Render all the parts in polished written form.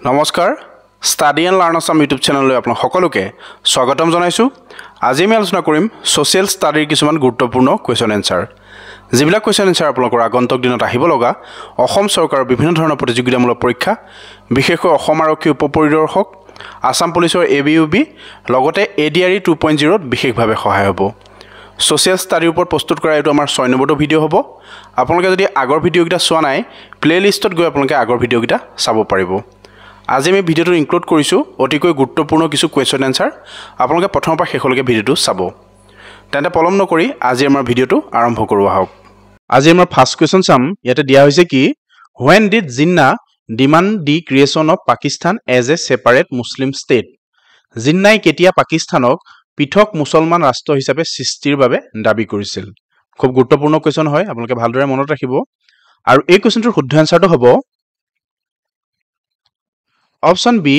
নমস্কাৰ study and learn Assam YouTube চেনেললৈ আপোনাক সকলোকে স্বাগতম জনাইছোঁ। আজি আমি আলোচনা কৰিম ছ'চিয়েল ষ্টাডিৰ কিছুমান গুৰুত্বপূৰ্ণ কুৱেশ্যন এনচাৰ, যিবিলাক কুৱেশ্যন এনচাৰ আপোনালোকৰ আগন্তুক দিনত আহিব লগা অসম চৰকাৰৰ বিভিন্ন ধৰণৰ প্ৰতিযোগিতামূলক পৰীক্ষা, বিশেষকৈ অসম আৰক্ষী উপপৰিদৰ্শক, আছাম পুলিচৰ ABUB লগতে ADRE 2.0ত বিশেষভাৱে সহায় হ'ব। ছ'চিয়েল ষ্টাডিৰ ওপৰত প্ৰস্তুত কৰা এইটো আমাৰ 6 নম্বৰটো ভিডিঅ' হ'ব। আপোনালোকে যদি আগৰ ভিডিঅ'কেইটা চোৱা নাই, প্লে'লিষ্টত গৈ আপোনালোকে আগৰ ভিডিঅ'কেইটা চাব পাৰিব। আজি আমি ভিডিঅ'টো ইনক্লুড কৰিছোঁ অতিকৈ গুৰুত্বপূৰ্ণ কিছু কুৱেশ্যন এনচাৰ। আপোনালোকে প্ৰথমৰ পৰা শেষলৈকে ভিডিঅ'টো চাব। তেন্তে পলম নকৰি আজি আমাৰ ভিডিঅ'টো আৰম্ভ কৰোঁ আহক। আজি আমাৰ ফাৰ্ষ্ট কুৱেশ্যন চাম। ইয়াতে দিয়া হৈছে কি, when did Jinnah demand the creation of Pakistan as a separate Muslim state? জিন্নাই কেতিয়া পাকিস্তানক পৃথক মুছলমান ৰাষ্ট্ৰ হিচাপে সৃষ্টিৰ বাবে দাবী কৰিছিল? খুব গুৰুত্বপূৰ্ণ কুৱেশ্যন হয়, আপোনালোকে ভালদৰে মনত ৰাখিব। আৰু এই কুৱেশ্যনটোৰ শুদ্ধ এনচাৰটো হ'ব অপশ্যন বি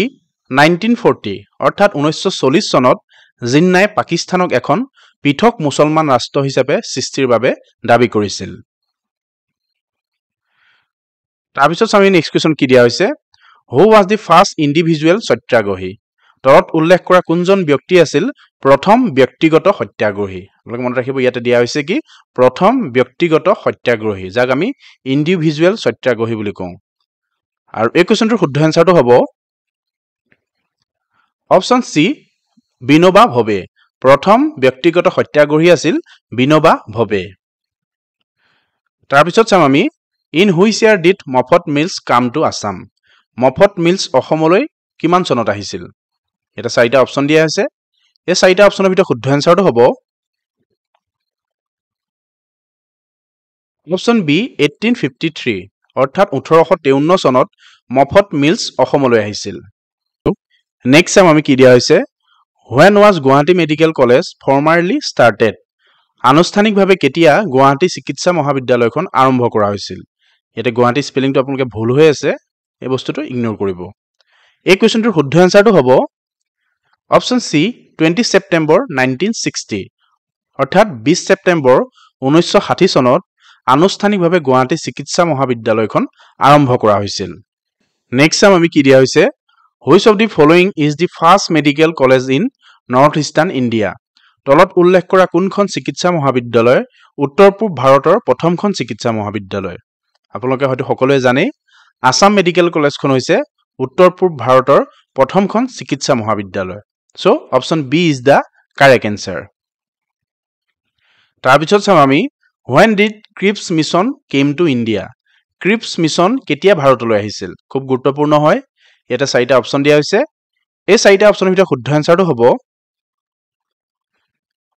1940, অৰ্থাৎ 1940 চনত জিন্নাই পাকিস্তানক এখন পৃথক মুছলমান ৰাষ্ট্ৰ হিচাপে সৃষ্টিৰ বাবে দাবী কৰিছিল। তাৰপিছত আমি নেক্সট কুৱেশ্যন কি দিয়া হৈছে, who was the first individual satyagrahi? তলত উল্লেখ কৰা কোনজন ব্যক্তি আছিল প্ৰথম ব্যক্তিগত সত্যাগ্ৰহী? আপোনালোকে মনত ৰাখিব, ইয়াতে দিয়া হৈছে কি প্ৰথম ব্যক্তিগত সত্যাগ্ৰহী, যাক আমি ইণ্ডিভিজুৱেল সত্যাগ্ৰহী বুলি কওঁ। আৰু এই কুৱেশ্যনটোৰ শুদ্ধ এনচাৰটো হ'ব অপশ্যন চি বিনোবা ভাৱে। প্ৰথম ব্যক্তিগত সত্যাগ্ৰহী আছিল বিনোবা ভাৱে। তাৰপিছত চাম আমি in which year did Moffatt Mills come to Assam? Moffatt Mills অসমলৈ কিমান চনত আহিছিল? এটা 4টা অপশ্যন দিয়া হৈছে। এই 4টা অপশ্যনৰ ভিতৰত শুদ্ধ এনচাৰটো হ'ব অপশ্যন বি 1853, অৰ্থাৎ 1853 চনত মফত মিলছ অসমলৈ আহিছিল। নেক্সট চাম আমি কি দিয়া হৈছে, when was Guwahati medical college ফৰ্মাৰলি started? আনুষ্ঠানিকভাৱে কেতিয়া গুৱাহাটী চিকিৎসা মহাবিদ্যালয়খন আৰম্ভ কৰা হৈছিল? ইয়াতে গুৱাহাটী স্পেলিংটো আপোনালোকে ভুল হৈ আছে, এই বস্তুটো ইগন'ৰ কৰিব। এই কুৱেশ্যনটোৰ শুদ্ধ এনচাৰটো হ'ব অপশ্যন চি 20 ছেপ্টেম্বৰ 1960, অৰ্থাৎ 20 ছেপ্টেম্বৰ 1960 চনত আনুষ্ঠানিকভাৱে গুৱাহাটী চিকিৎসা মহাবিদ্যালয়খন আৰম্ভ কৰা হৈছিল। নেক্সট চাম আমি কি দিয়া হৈছে, which of the following is the first medical college in north eastern India? তলত উল্লেখ কৰা কোনখন চিকিৎসা মহাবিদ্যালয় উত্তৰ পূব ভাৰতৰ প্ৰথমখন চিকিৎসা মহাবিদ্যালয়? আপোনালোকে হয়তো সকলোৱে জানেই, আছাম মেডিকেল কলেজখন হৈছে উত্তৰ পূব ভাৰতৰ প্ৰথমখন চিকিৎসা মহাবিদ্যালয়। So' option B is the correct answer. তাৰপিছত চাম আমি when did Cripps mission came to India? Cripps mission কেতিয়া ভাৰতলৈ আহিছিল? খুব গুৰুত্বপূৰ্ণ হয়, ইয়াতে 4টা অপশ্যন দিয়া হৈছে। এই 4টা অপশ্যনৰ ভিতৰত শুদ্ধ এনচাৰটো হ'ব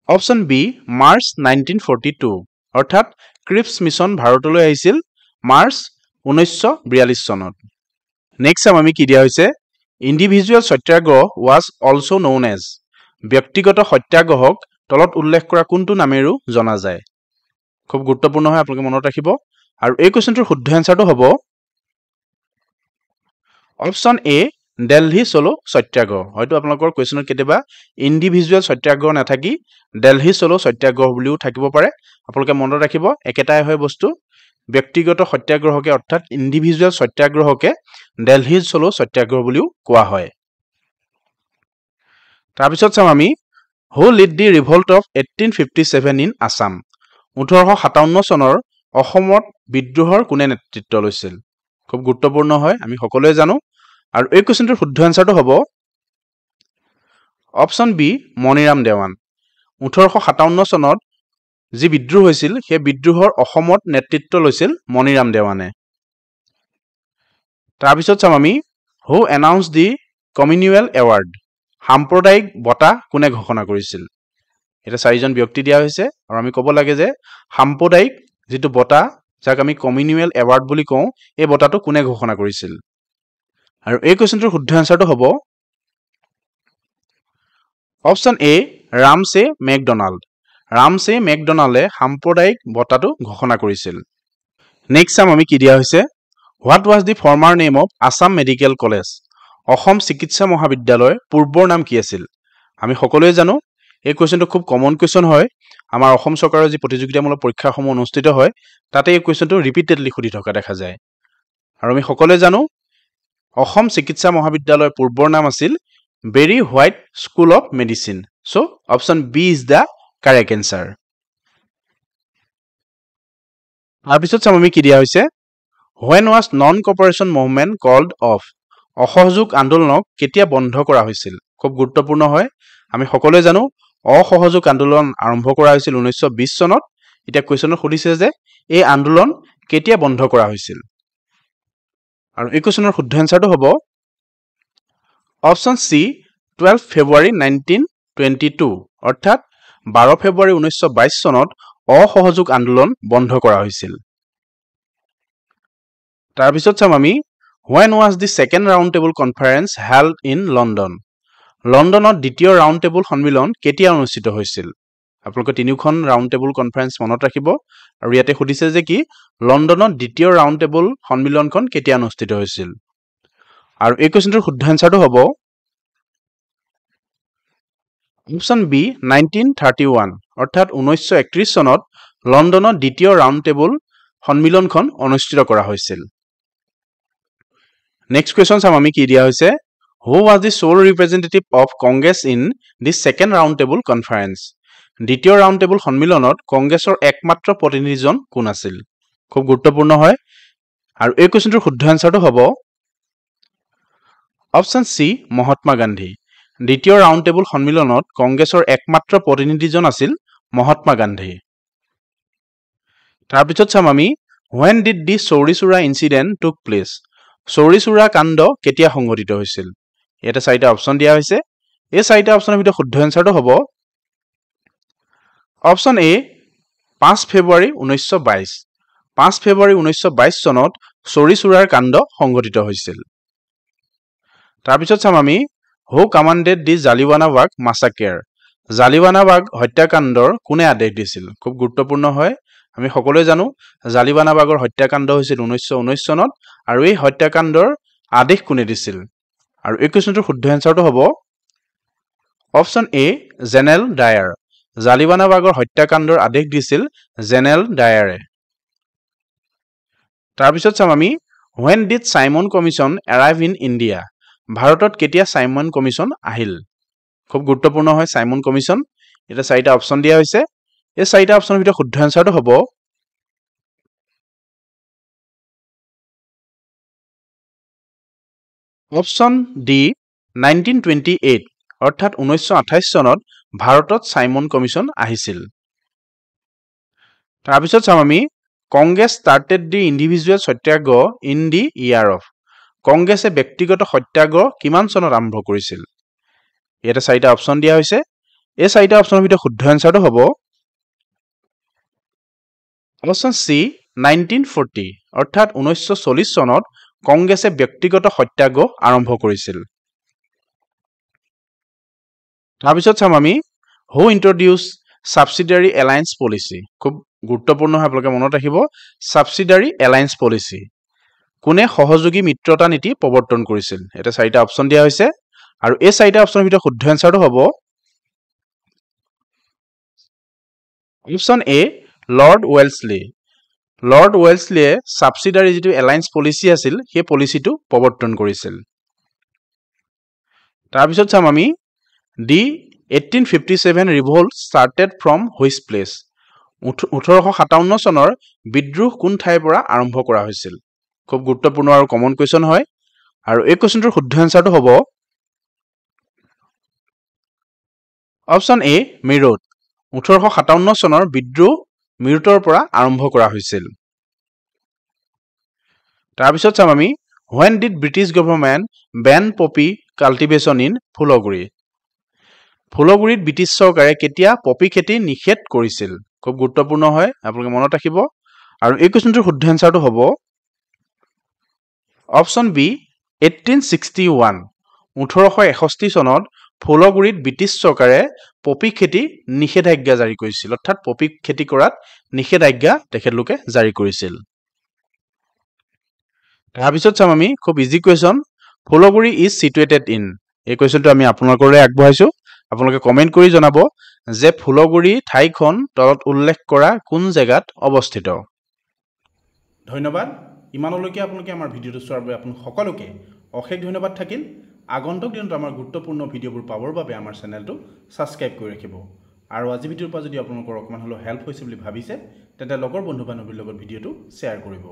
অপশ্যন বি মাৰ্চ 1942, অৰ্থাৎ ক্ৰিপছ মিছন ভাৰতলৈ আহিছিল মাৰ্চ 1942 চনত। নেক্সট চাম আমি কি দিয়া হৈছে, individual satyagraha was also' known as? ব্যক্তিগত সত্যাগ্ৰহক তলত উল্লেখ কৰা কোনটো নামেৰো জনা যায়? খুব গুৰুত্বপূৰ্ণ হয়, আপোনালোকে মনত ৰাখিব। আৰু এই কুৱেশ্যনটোৰ শুদ্ধ এনচাৰটো হ'ব অপশ্যন এ দিল্লী চলো সত্যাগ্ৰহ। হয়তো আপোনালোকৰ কুৱেশ্যনত কেতিয়াবা ইণ্ডিভিজুৱেল সত্যাগ্ৰহ নাথাকি দিল্লী চলো সত্যাগ্ৰহ বুলিও থাকিব পাৰে। আপোনালোকে মনত ৰাখিব, একেটাই হয় বস্তু। ব্যক্তিগত সত্যাগ্ৰহকে অৰ্থাৎ ইণ্ডিভিজুৱেল সত্যাগ্ৰহকে দিল্লী চলো সত্যাগ্ৰহ বুলিও কোৱা হয়। তাৰপিছত চাম আমি who led the revolt of 1857 in Assam? 1857 চনৰ অসমত বিদ্ৰোহৰ কোনে নেতৃত্ব লৈছিল? খুব গুৰুত্বপূৰ্ণ হয়, আমি সকলোৱে জানো। আৰু এই কুৱেশ্যনটোৰ শুদ্ধ এনচাৰটো হ'ব অপশ্যন বি মণিৰাম দেৱান। 1857 চনত যি বিদ্ৰোহ হৈছিল, সেই বিদ্ৰোহৰ অসমত নেতৃত্ব লৈছিল মণিৰাম দেৱানে। তাৰপিছত চাম আমি হু এনাউন্স দি কমিউনেল এৱাৰ্ড? সাম্প্ৰদায়িক বঁটা কোনে ঘোষণা কৰিছিল? এটা 4জন ব্যক্তি দিয়া হৈছে। আৰু আমি ক'ব লাগে যে সাম্প্ৰদায়িক যিটো বঁটা, যাক আমি কমিউনেল এৱাৰ্ড বুলি কওঁ, এই বঁটাটো কোনে ঘোষণা কৰিছিল? আৰু এই কুৱেশ্যনটোৰ শুদ্ধ এনচাৰটো হ'ব option A Ramsay McDonald. Ramsay মেকডনাল্ডে সাম্প্ৰদায়িক বঁটাটো ঘোষণা কৰিছিল। নেক্সট চাম আমি কি দিয়া হৈছে, what was the former name of Assam medical college? Assam চিকিৎসা মহাবিদ্যালয়ৰ পূৰ্বৰ নাম কি আছিল? আমি সকলোৱে জানো, এই কুৱেশ্যনটো খুব কমন কুৱেশ্যন হয়। আমাৰ অসম চৰকাৰৰ যি প্ৰতিযোগিতামূলক পৰীক্ষাসমূহ অনুষ্ঠিত হয়, তাতে এই কুৱেশ্যনটো ৰিপিটেডলি সুধি থকা দেখা যায়। আৰু আমি সকলোৱে জানো অসম চিকিৎসা মহাবিদ্যালয় পূৰ্বৰ নাম আছিল Berry White School of Medicine so option B is the correct answer তাৰপিছত চাম আমি কি দিয়া হৈছে when was non cooperation movement called off অসহযোগ আন্দোলনক কেতিয়া বন্ধ কৰা হৈছিল খুব গুৰুত্বপূৰ্ণ হয় আমি সকলোৱে জানো অসহযোগ আন্দোলন আৰম্ভ কৰা হৈছিল 1920 চনত এতিয়া কোৱেশ্চনত সুধিছে যে এই আন্দোলন কেতিয়া বন্ধ কৰা হৈছিল আৰু এই কোৱেশ্চনৰ শুদ্ধ এনসাৰটো হ'ব অপশন সি 12 ফেব্ৰুৱাৰী 1922 অৰ্থাৎ 12 ফেব্ৰুৱাৰী 1922 চনত অসহযোগ আন্দোলন বন্ধ কৰা হৈছিল তাৰপিছত চাম আমি when was the second round table conference held in London লণ্ডনত দ্বিতীয় ৰাউণ্ড টেবুল সন্মিলন কেতিয়া অনুষ্ঠিত হৈছিল আপোনালোকে তিনিখন ৰাউণ্ড টেবুল কনফাৰেন্স মনত ৰাখিব আৰু ইয়াতে সুধিছে যে কি লণ্ডনত দ্বিতীয় ৰাউণ্ড টেবুল সন্মিলনখন কেতিয়া অনুষ্ঠিত হৈছিল আৰু এই কোৱেশ্চনটোৰ শুদ্ধ এনসাৰটো হ'ব অপশন বি 1931 অৰ্থাৎ 1931 চনত লণ্ডনত দ্বিতীয় ৰাউণ্ড টেবুল সন্মিলনখন অনুষ্ঠিত কৰা হৈছিল নেক্সট কোৱেশ্চন চাম আমি কি দিয়া হৈছে Who was the sole representative of Congress in the second round table conference? দ্বিতীয় ৰাউণ্ড টেবুল সন্মিলনত কংগ্ৰেছৰ একমাত্ৰ প্ৰতিনিধিজন কোন আছিল খুব গুৰুত্বপূৰ্ণ হয় আৰু এই কোৱেশ্চনটোৰ শুদ্ধ এনসাৰটো হ'ব অপশন সি মহাত্মা গান্ধী দ্বিতীয় ৰাউণ্ড টেবুল সন্মিলনত কংগ্ৰেছৰ একমাত্ৰ প্ৰতিনিধিজন আছিল মহাত্মা গান্ধী তাৰপিছত চাম আমি when did the Chauri Chora incident took place Chauri Chora কাণ্ড কেতিয়া সংঘটিত হৈছিল এটা চাৰিটা অপশন দিয়া হৈছে এই চাৰিটা অপশনৰ ভিতৰত শুদ্ধ এনসাৰটো হ'ব অপশন এ 5 ফেব্ৰুৱাৰী 1922 5 ফেব্ৰুৱাৰী 1922 চনত Chauri Choraৰ কাণ্ড সংঘটিত হৈছিল তাৰপিছত চাম আমি হু কমান্ডেড দি জালিৱানাবাগ মাসাকাৰ জালিৱানাবাগ হত্যাকাণ্ডৰ কোনে আদেশ দিছিল খুব গুৰুত্বপূৰ্ণ হয় আমি সকলোৱে জানো জালিৱানাবাগৰ হত্যাকাণ্ড হৈছিল 1919 চনত আৰু এই হত্যাকাণ্ডৰ আদেশ কোনে দিছিল আৰু এই কোৱেশ্চনটোৰ শুদ্ধ এনসাৰটো হ'ব অপশন এ জেনেৰেল ডায়াৰ জালিৱানাবাগৰ হত্যাকাণ্ডৰ আদেশ দিছিল জেনেৰেল ডায়াৰে তাৰপিছত চাম আমি when did Simon Commission arrive in India ভাৰতত কেতিয়া সাইমন কমিশন আহিল খুব গুৰুত্বপূৰ্ণ হয় সাইমন কমিশন এটা চাৰিটা অপশন দিয়া হৈছে এই চাৰিটা অপশনৰ ভিতৰত শুদ্ধ এনসাৰটো হ'ব অপশন ডি 1928 অৰ্থাৎ 1928 চনত ভাৰতত সাইমন কমিশন আহিছিল তাৰপিছত চাম আমি Congress started the individual satyagraha in the year of কংগ্ৰেছে ব্যক্তিগত সত্যাগ্ৰহ কিমান চনত আৰম্ভ কৰিছিল এটা চাৰিটা অপশন দিয়া হৈছে এই চাৰিটা অপশনৰ ভিতৰত শুদ্ধ এনসাৰটো হ'ব অপশন সি 1940 অৰ্থাৎ 1940 চনত কংগ্ৰেছে ব্যক্তিগত সত্যাগ্ৰহ আৰম্ভ কৰিছিল তাৰপিছত চাম আমি হু ইন্ট্ৰডিউস সাবসিডিয়াৰী এলায়েন্স পলিসি খুব গুৰুত্বপূৰ্ণ হয় আপোনালোকে মনত ৰাখিব সাবসিডিয়াৰী এলায়েন্স পলিসি কোনে সহযোগী মিত্ৰতা নীতি প্ৰৱৰ্তন কৰিছিল এটা চাৰিটা অপশন দিয়া হৈছে আৰু এই চাৰিটা অপশনৰ ভিতৰত শুদ্ধ এনসাৰটো হ'ব অপশন এ লৰ্ড ৱেলছলিয়ে সাবসিডিয়াৰী যেটো এলায়েন্স পলিসি আছিল সেই পলিসিটো প্ৰৱৰ্তন কৰিছিল তাৰপিছত চাম আমি দি 1857 revolt started from which place 1857 চনৰ বিদ্ৰোহ কোন ঠাইৰ পৰা আৰম্ভ কৰা হৈছিল খুব গুৰুত্বপূৰ্ণ আৰু কমন কোৱেশ্চন হয় আৰু এই কোৱেশ্চনটোৰ শুদ্ধ এনসাৰটো হ'ব অপশন এ মিৰোট 1857 চনৰ বিদ্ৰোহ মিৰোটৰ পৰা আৰম্ভ কৰা হৈছিল তাৰপিছত চাম আমি when did British government ban poppy cultivation in ফুলগুৰিত ব্ৰিটিছ চৰকাৰে কেতিয়া পপি খেতি নিষেধ কৰিছিল খুব গুৰুত্বপূৰ্ণ হয় আপোনালোকে মনত ৰাখিব আৰু এই কোৱেশ্চনটোৰ শুদ্ধ এনসাৰটো হ'ব অপশন বি 1861 1861 চনত ফুলগুৰিত ব্ৰিটিছ চৰকাৰে পপি খেতি নিষেধাজ্ঞা জাৰি কৰিছিল অৰ্থাৎ পপি খেতি কৰাত নিষেধাজ্ঞা তেখেতলোকে জাৰি কৰিছিল তাৰপিছত চাম আমি খুব easy question Phulaguri is situated in এই কোৱেশ্চনটো আমি আপোনালোকলৈ আগবঢ়াইছো আপোনালোকে কমেন্ট কৰি জনাব যে ফুলগুৰি ঠাইখন তলত উল্লেখ কৰা কোন জায়গাত অৱস্থিত ধন্যবাদ ইমানলৈকে আপোনালোকে আমাৰ ভিডিঅটো চোৱাৰ বাবে আপোনালোক সকলোকে অশেষ ধন্যবাদ থাকিল আগন্তুক দিনত আমাৰ গুৰুত্বপূৰ্ণ ভিডিঅ'বোৰ পাবৰ বাবে আমাৰ চেনেলটো ছাবস্ক্ৰাইব কৰি ৰাখিব আৰু আজি ভিডিঅ'ৰ পৰা যদি আপোনালোকৰ অকমান হলো হেল্প হৈছে বুলি ভাবিছে তেন্তে লগৰ বন্ধু বান্ধৱীৰ লগত ভিডিঅ'টো শ্বেয়াৰ কৰিব